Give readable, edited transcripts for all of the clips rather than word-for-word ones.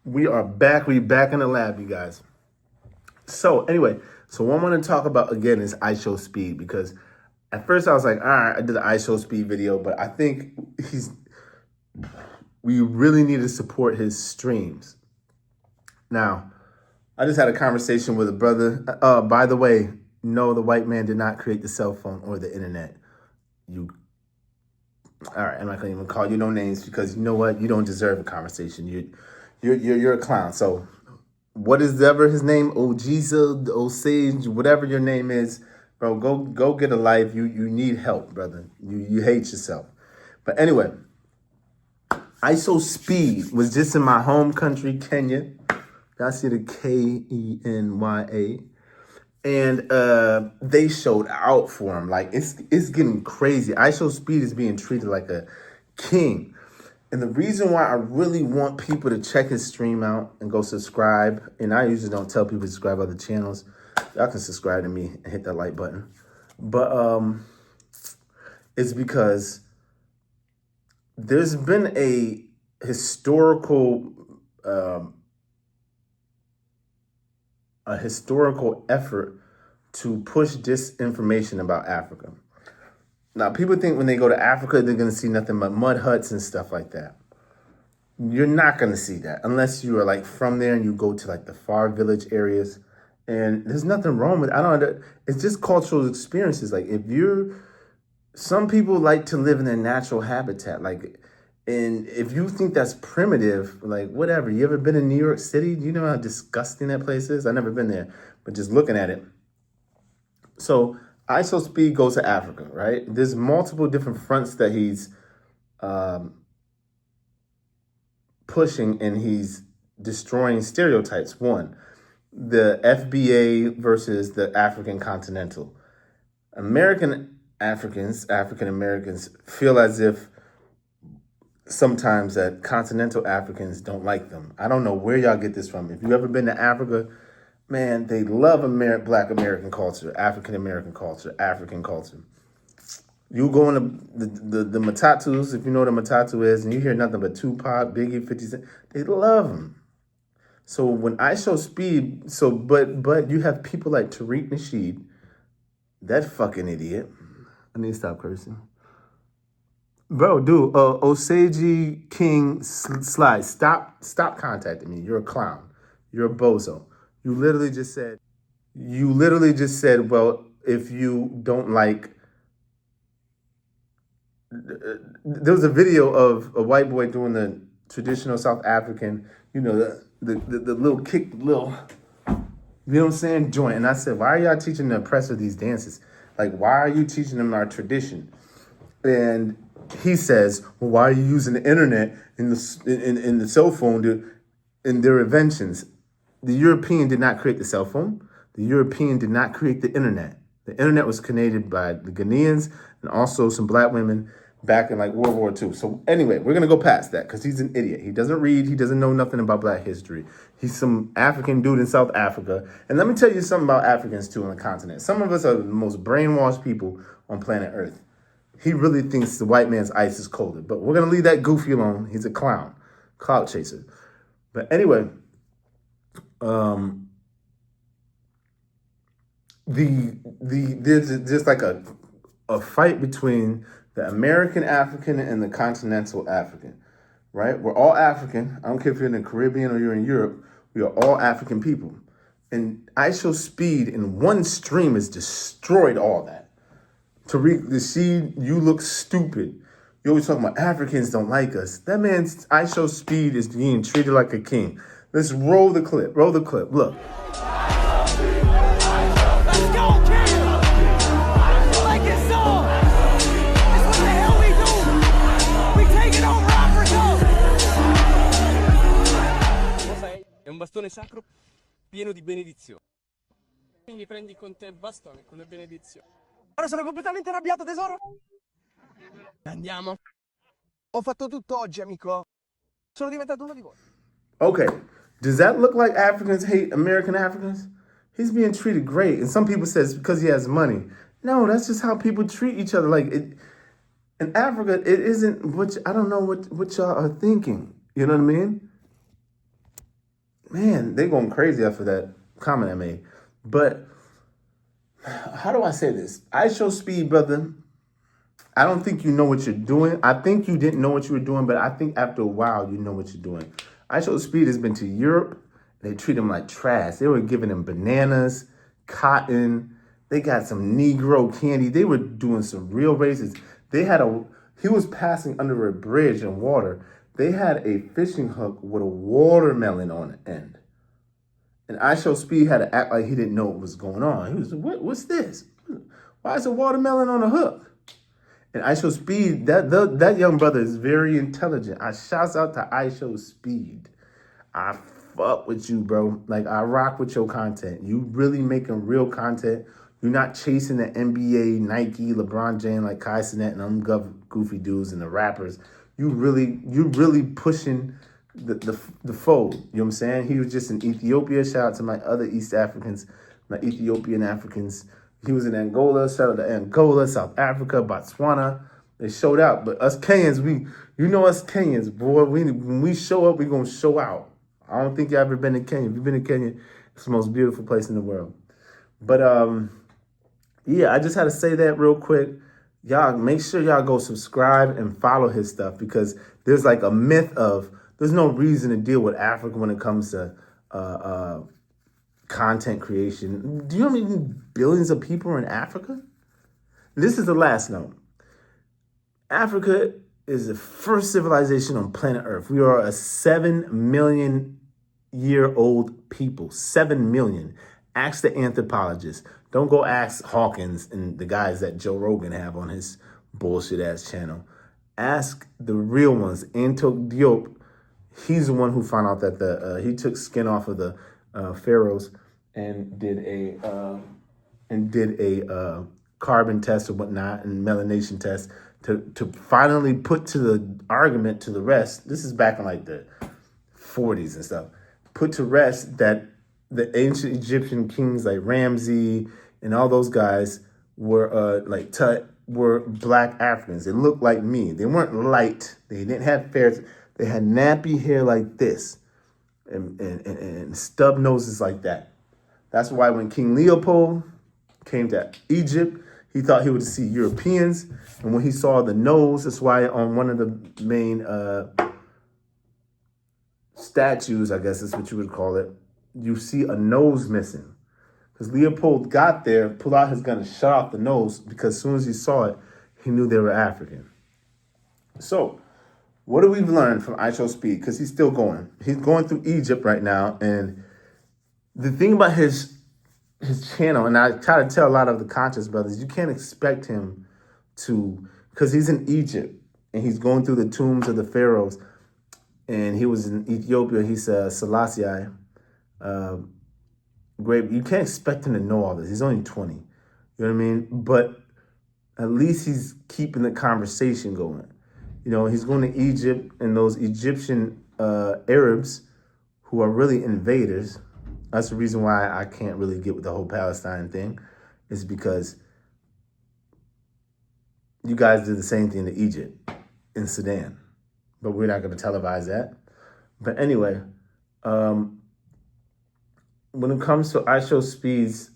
We are back. We back in the lab, you guys. So anyway, what I want to talk about again is IShowSpeed, because at first I was like, all right, I did the IShowSpeed video, but I think we really need to support his streams. Now, I just had a conversation with a brother. By the way, no, the white man did not create the cell phone or the internet. All right, I'm not gonna even call you no names, because you know what? You don't deserve a conversation. You're a clown. So what is ever his name? Ojiza, Osage, whatever your name is, bro, go get a life. You need help, brother. You hate yourself. But anyway, IShowSpeed was just in my home country, Kenya. Y'all see the Kenya. And they showed out for him. Like, it's getting crazy. IShowSpeed is being treated like a king. And the reason why I really want people to check his stream out and go subscribe, and I usually don't tell people to subscribe to other channels. Y'all can subscribe to me and hit that like button. But it's because there's been a historical effort to push disinformation about Africa. Now, people think when they go to Africa, they're going to see nothing but mud huts and stuff like that. You're not going to see that unless you are like from there and you go to like the far village areas. And there's nothing wrong with it. It's just cultural experiences. Like, some people like to live in their natural habitat. Like, and if you think that's primitive, like, whatever. You ever been in New York City? Do you know how disgusting that place is? I've never been there, but just looking at it. So IShowSpeed goes to Africa, right? There's multiple different fronts that he's pushing, and he's destroying stereotypes. One, the FBA versus the African continental. African Americans feel as if sometimes that continental Africans don't like them. I don't know where y'all get this from. If you ever been to Africa, man, they love Black American culture, African American culture, African culture. You go in the Matatus, if you know what a Matatu is, and you hear nothing but Tupac, Biggie, 50 Cent, they love them. So when IShowSpeed, but you have people like Tariq Nasheed, that fucking idiot. I need to stop cursing. Bro, dude, Osage King Slide, stop contacting me. You're a clown. You're a bozo. You literally just said, well, if you don't like, there was a video of a white boy doing the traditional South African, the little kick, you know what I'm saying, joint. And I said, why are y'all teaching the oppressor these dances? Like, why are you teaching them our tradition? And he says, well, why are you using the internet in the cell phone in their inventions? The European did not create the cell phone. The European did not create the internet. The internet was created by the Ghanaians and also some black women back in like World War II. So anyway, we're going to go past that because he's an idiot. He doesn't read. He doesn't know nothing about black history. He's some African dude in South Africa. And let me tell you something about Africans too on the continent. Some of us are the most brainwashed people on planet Earth. He really thinks the white man's ice is colder. But we're going to leave that goofy alone. He's a clown, clout chaser. But anyway, there's just like a fight between the American African and the continental African, right? We're all African. I don't care if you're in the Caribbean or you're in Europe. We are all African people. And IShowSpeed in one stream has destroyed all that. Tariq Nasheed, you look stupid. You always talking about Africans don't like us. That man's IShowSpeed is being treated like a king. Let's roll the clip. Roll the clip. Look. È un bastone sacro pieno di benedizioni. Quindi prendi con te il bastone con le benedizioni. Ora sono completamente arrabbiato, tesoro. Andiamo. Ho fatto tutto oggi, amico. Sono diventato uno di voi. Okay. Does that look like Africans hate American Africans? He's being treated great. And some people say it's because he has money. No, that's just how people treat each other. Like, in Africa, it isn't I don't know what y'all are thinking. You know what I mean? man, they're going crazy after that comment I made. But how do I say this? IShowSpeed, brother, I don't think you know what you're doing. I think you didn't know what you were doing, but I think after a while, you know what you're doing. IShowSpeed has been to Europe. They treat him like trash. They were giving him bananas, cotton. They got some Negro candy. They were doing some real racist. He was passing under a bridge in water. They had a fishing hook with a watermelon on the end. And IShowSpeed had to act like he didn't know what was going on. He was, what's this? Why is a watermelon on a hook? And IShowSpeed, that young brother is very intelligent. I shouts out to IShowSpeed. I fuck with you, bro. Like, I rock with your content. You really making real content. You're not chasing the NBA, Nike, LeBron James like Kai Cenat and them goofy dudes and the rappers. You really pushing the fold. You know what I'm saying? He was just in Ethiopia. Shout out to my other East Africans, my Ethiopian Africans. He was in Angola. Shout out to Angola, South Africa, Botswana. They showed out. But us Kenyans, us Kenyans, boy, when we show up, we going to show out. I don't think you ever been to Kenya. If you've been to Kenya, it's the most beautiful place in the world. But, yeah, I just had to say that real quick. Y'all, make sure y'all go subscribe and follow his stuff, because there's like a myth of there's no reason to deal with Africa when it comes to content creation. Do you know how many billions of people are in Africa? This is the last note. Africa is the first civilization on planet Earth. We are a 7 million-year-old people. 7 million. Ask the anthropologists. Don't go ask Hawkins and the guys that Joe Rogan have on his bullshit ass channel. Ask the real ones. Anto Diop, he's the one who found out that he took skin off of the pharaohs and did a carbon test or whatnot and melanation test to finally put to the argument to the rest. This is back in like the 40s and stuff. Put to rest that the ancient Egyptian kings like Ramses and all those guys were were black Africans. They looked like me. They weren't light. They didn't have fair. They had nappy hair like this and stub noses like that. That's why when King Leopold came to Egypt, he thought he would see Europeans. And when he saw the nose, that's why on one of the main statues, I guess is what you would call it, you see a nose missing. Because Leopold got there, pulled out his gun and shot off the nose, because as soon as he saw it, he knew they were African. So, what do we learn from IShowSpeed? Because he's still going. He's going through Egypt right now. And the thing about his channel, and I try to tell a lot of the conscious brothers, you can't expect him to, because he's in Egypt and he's going through the tombs of the pharaohs. And he was in Ethiopia. He's Selassie. Great. You can't expect him to know all this. He's only 20. You know what I mean? But at least he's keeping the conversation going. You know, he's going to Egypt, and those Egyptian Arabs who are really invaders. That's the reason why I can't really get with the whole Palestine thing, is because you guys did the same thing to Egypt in Sudan. But we're not going to televise that. But anyway, when it comes to IShowSpeed's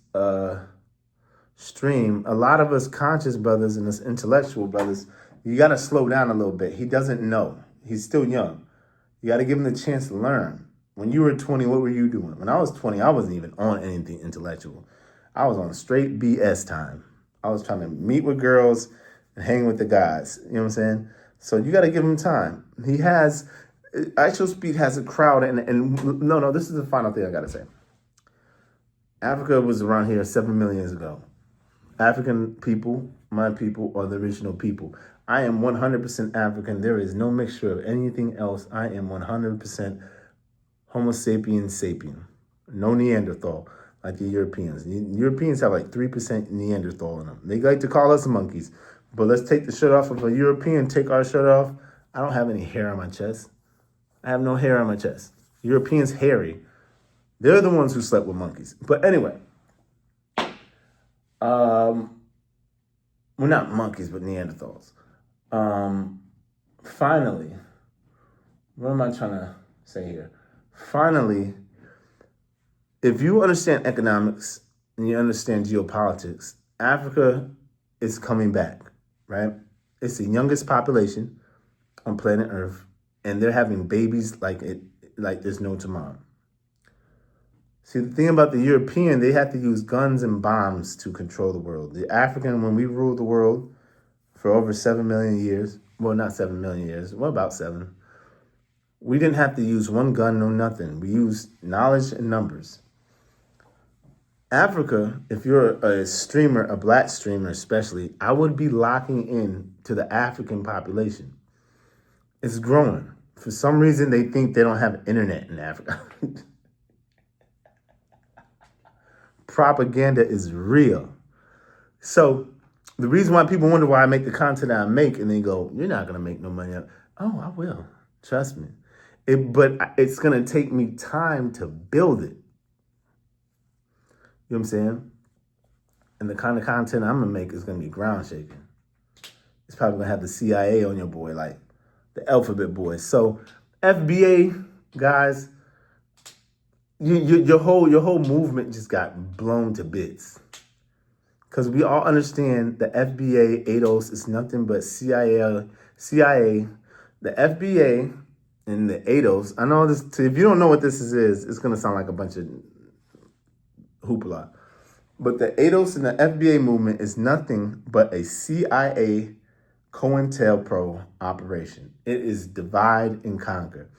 stream, a lot of us conscious brothers and us intellectual brothers, you got to slow down a little bit. He doesn't know. He's still young. You got to give him the chance to learn. When you were 20, what were you doing? When I was 20, I wasn't even on anything intellectual. I was on straight BS time. I was trying to meet with girls and hang with the guys. You know what I'm saying? So you got to give him time. IShowSpeed has a crowd, and no, this is the final thing I got to say. Africa was around here 7 million years ago. African people, my people, are the original people. I am 100% African. There is no mixture of anything else. I am 100% Homo sapiens sapien. No Neanderthal like the Europeans. The Europeans have like 3% Neanderthal in them. They like to call us monkeys. But let's take the shirt off of a European, take our shirt off. I don't have any hair on my chest. I have no hair on my chest. Europeans hairy. They're the ones who slept with monkeys. But anyway, well, not monkeys, but Neanderthals. Finally, what am I trying to say here? Finally, if you understand economics and you understand geopolitics, Africa is coming back, right? It's the youngest population on planet Earth, and they're having babies like there's no tomorrow. See, the thing about the European, they had to use guns and bombs to control the world. The African, when we ruled the world for over 7 million years, well, not 7 million years, well, about 7, we didn't have to use one gun, no nothing. We used knowledge and numbers. Africa, if you're a streamer, a black streamer especially, I would be locking in to the African population. It's growing. For some reason, they think they don't have internet in Africa. Propaganda is real. So the reason why people wonder why I make the content I make, and they go, you're not going to make no money. Oh, I will. Trust me. But it's going to take me time to build it. You know what I'm saying? And the kind of content I'm going to make is going to be ground shaking. It's probably going to have the CIA on your boy, like the alphabet boys. So FBA, guys, your whole movement just got blown to bits. Because we all understand the FBA, ADOS is nothing but CIA, the FBA, and the ADOS. I know this, if you don't know what this is, it's going to sound like a bunch of hoopla. But the ADOS and the FBA movement is nothing but a CIA COINTELPRO operation. It is divide and conquer.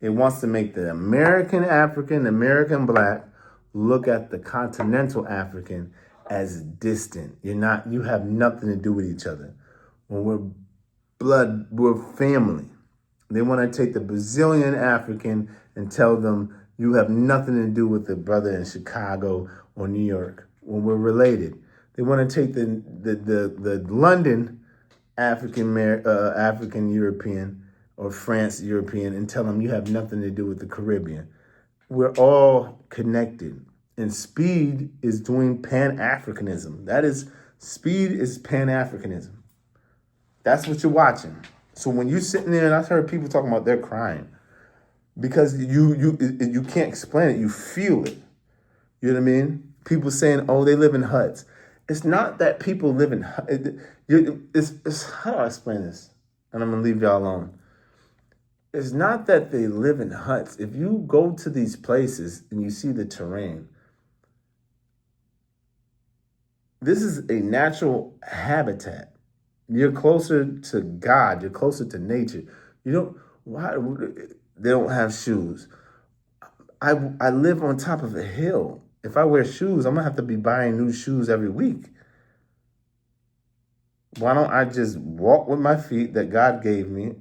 It wants to make the American African, American black look at the continental African as distant. You have nothing to do with each other. When we're blood, we're family. They want to take the Brazilian African and tell them you have nothing to do with the brother in Chicago or New York when we're related. They want to take the London African European or France European and tell them you have nothing to do with the Caribbean. We're all connected. And Speed is doing Pan-Africanism. Speed is Pan-Africanism. That's what you're watching. So when you're sitting there, and I've heard people talking about they're crying because you can't explain it. You feel it. You know what I mean? People saying, oh, they live in huts. It's not that people live in huts. How do I explain this? And I'm going to leave y'all alone. It's not that they live in huts. If you go to these places and you see the terrain, this is a natural habitat. You're closer to God. You're closer to nature. Why they don't have shoes? I live on top of a hill. If I wear shoes, I'm gonna have to be buying new shoes every week. Why don't I just walk with my feet that God gave me?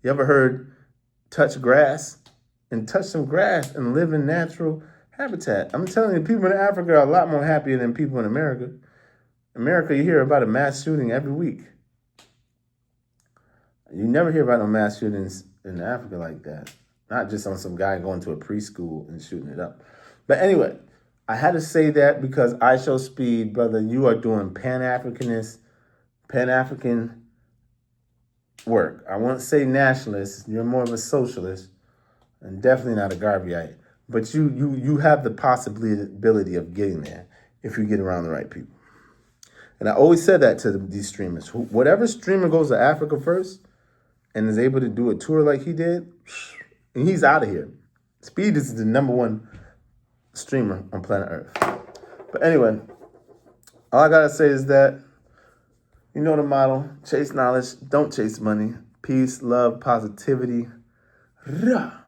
You ever heard touch grass and touch some grass and live in natural habitat? I'm telling you, people in Africa are a lot more happier than people in America. America, you hear about a mass shooting every week. You never hear about no mass shootings in Africa like that. Not just on some guy going to a preschool and shooting it up. But anyway, I had to say that because IShowSpeed, brother, you are doing Pan-Africanist, Pan-African work. I won't say nationalist. You're more of a socialist and definitely not a Garveyite. But you have the possibility of getting there if you get around the right people. And I always said that to these streamers. Whatever streamer goes to Africa first and is able to do a tour like he did, and he's out of here. Speed is the #1 streamer on planet Earth. But anyway, all I gotta say is that you know the motto: chase knowledge, don't chase money. Peace, love, positivity. Rah.